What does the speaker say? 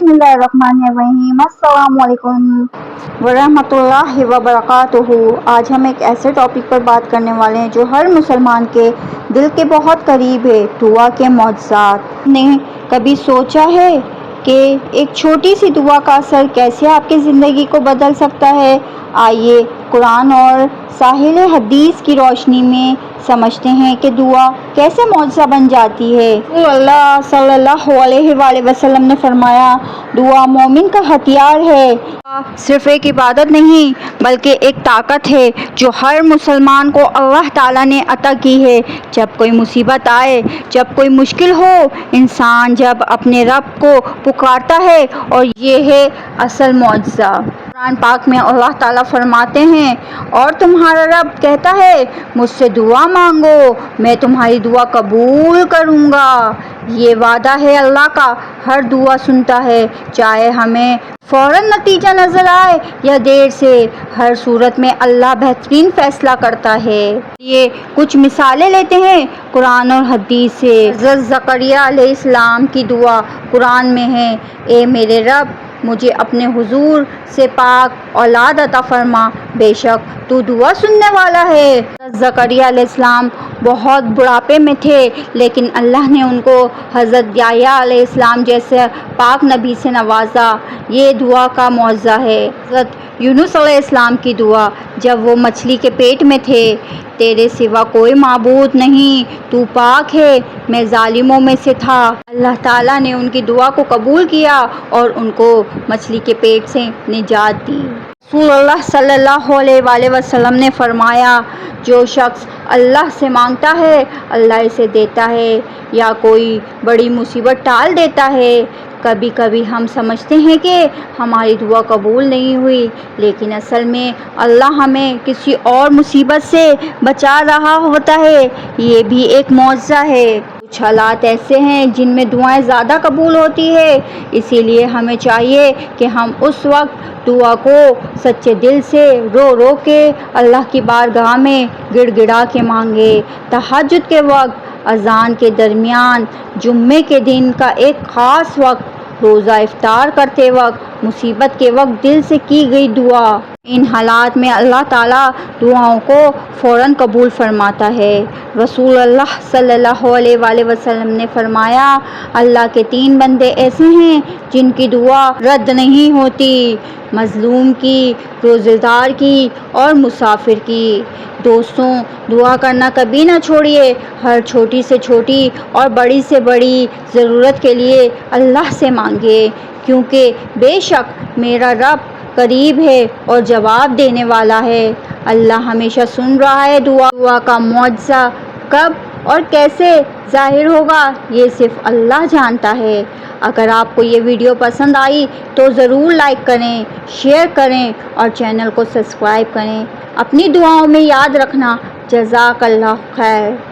बिस्मिल्लाहिर्रहमानिर्रहीम। अस्सलामुअलैकुम वरहमतुल्लाहि वबरकातुहू। आज हम एक ऐसे टॉपिक पर बात करने वाले हैं जो हर मुसलमान के दिल के बहुत करीब है, दुआ के मौजज़ात। ने कभी सोचा है कि एक छोटी सी दुआ का असर कैसे आपकी ज़िंदगी को बदल सकता है? आइए कुरान और साहिल हदीस की रोशनी में समझते हैं कि दुआ कैसे मौजज़ा बन जाती है। अल्लाह सल्लल्लाहु अलैहि वसल्लम ने फरमाया, दुआ मोमिन का हथियार है। सिर्फ एक इबादत नहीं बल्कि एक ताकत है जो हर मुसलमान को अल्लाह ताला ने अता की है। जब कोई मुसीबत आए, जब कोई मुश्किल हो, इंसान जब अपने रब को पुकारता है, और ये है असल मौजज़ा। कुरान पाक में अल्लाह ताला फरमाते हैं, और तुम्हारा रब कहता है, मुझसे दुआ मांगो, मैं तुम्हारी दुआ कबूल करूँगा। ये वादा है अल्लाह का, हर दुआ सुनता है, चाहे हमें फ़ौरन नतीजा नज़र आए या देर से। हर सूरत में अल्लाह बेहतरीन फ़ैसला करता है। ये कुछ मिसालें लेते हैं कुरान और हदीस से। हज़रत ज़करिया अलैहिस्सलाम की दुआ कुरान में है, ए मेरे रब, मुझे अपने हुजूर से पाक औलाद अता फरमा, बेशक तू दुआ सुनने वाला है। ज़करिया अलैहिस्सलाम बहुत बुढ़ापे में थे, लेकिन अल्लाह ने उनको हज़रत याह्या अलैहिस्सलाम जैसे पाक नबी से नवाजा। ये दुआ का मौजज़ा है। हज़रत यूनुस अलैहिस्सलाम की दुआ, जब वो मछली के पेट में थे, तेरे सिवा कोई माबूद नहीं, तू पाक है, मैं जालिमों में से था। अल्लाह ताला ने उनकी दुआ को कबूल किया और उनको मछली के पेट से निजात दी। रसूलुल्लाह सल्लल्लाहु अलैहि वसल्लम ने फरमाया, जो शख्स अल्लाह से मांगता है, अल्लाह इसे देता है या कोई बड़ी मुसीबत टाल देता है। कभी कभी हम समझते हैं कि हमारी दुआ कबूल नहीं हुई, लेकिन असल में अल्लाह हमें किसी और मुसीबत से बचा रहा होता है। ये भी एक मौजज़ा है। कुछ हालात ऐसे हैं जिनमें दुआएं ज़्यादा कबूल होती है, इसीलिए हमें चाहिए कि हम उस वक्त दुआ को सच्चे दिल से रो रो के अल्लाह की बारगाह में गिड़गिड़ा के मांगे। तहज्जुद के वक्त, अज़ान के दरमियान, जुम्मे के दिन का एक ख़ास वक्त, रोज़ा इफ्तार करते वक्त, मुसीबत के वक्त दिल से की गई दुआ, इन हालात में अल्लाह ताला दुआओं को फ़ौरन कबूल फरमाता है। रसूलुल्लाह सल्लल्लाहु अलैहि वसल्लम ने फरमाया, अल्लाह के 3 बंदे ऐसे हैं जिनकी दुआ रद्द नहीं होती, मज़लूम की, रोज़ेदार की और मुसाफिर की। दोस्तों, दुआ करना कभी ना छोड़िए। हर छोटी से छोटी और बड़ी से बड़ी ज़रूरत के लिए अल्लाह से मांगिए, क्योंकि बेशक मेरा रब करीब है और जवाब देने वाला है। अल्लाह हमेशा सुन रहा है। दुआ का मौजज़ा कब और कैसे ज़ाहिर होगा, ये सिर्फ़ अल्लाह जानता है। अगर आपको ये वीडियो पसंद आई तो ज़रूर लाइक करें, शेयर करें और चैनल को सब्सक्राइब करें। अपनी दुआओं में याद रखना। जज़ाकल्लाह खैर।